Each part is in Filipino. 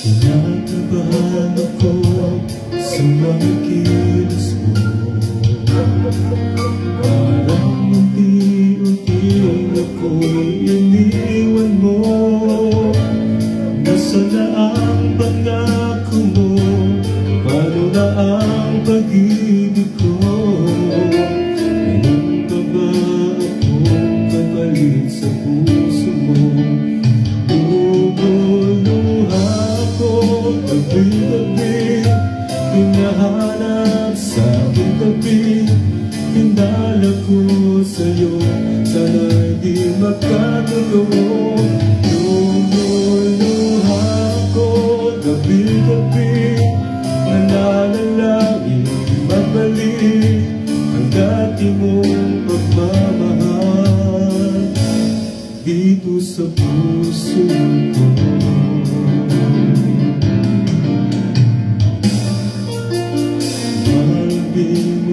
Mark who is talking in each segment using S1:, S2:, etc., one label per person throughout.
S1: Kinakabahan ako sa mga kilos mo. Parang unti-unting ako'y iniwan mo. Nasaan na ang pangako mo? Paano na ang pag-ibig ko? Ngayon pa ba akong kapalit sa puso mo? Gabi-gabi, hinahanap sa aking tabi. Hinala ko sa'yo, sana'y di magkatotoo. Lumuluha ko gabi-gabi, nananalangin magbalik ang dati mong pagmamahal dito sa puso ko.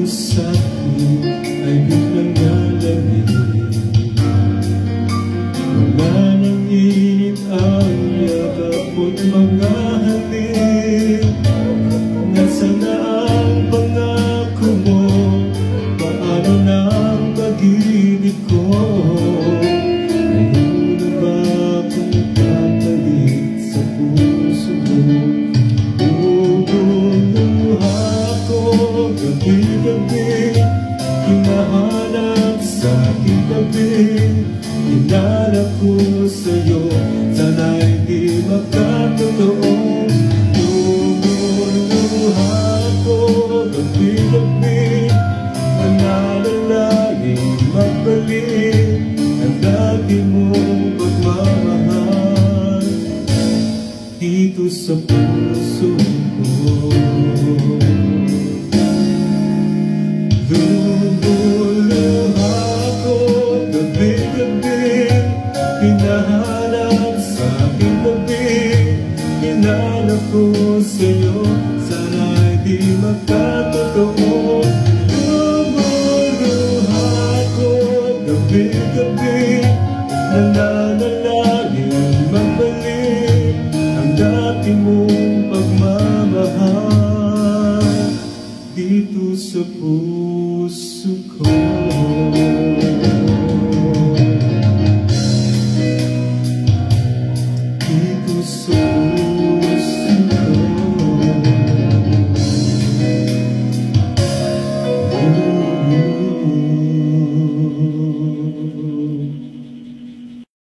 S1: Sa'kin ay biglang nalamig. Wala nang init ang yakap mo't mga halik. Nasaan na ang pangako mo? Paano na ang pag-ibig ko? Ngayon na ba akong nakabalik sa puso mo? Bubuluha ko gabi-gabi, hinahanap sa aking tabi. Hinala ko sa'yo, sana'y di magkatotoo. Lumuluha ko gabi-gabi, nananalangin magbalik ang dati mong pagmamahal dito sa puso ko. Lumuluha ko gabi-gabi, hinahanap sa aking tabi. Hinanap ko sa'yo, sana'y di magkatotoo. Lumuluha ko gabi-gabi,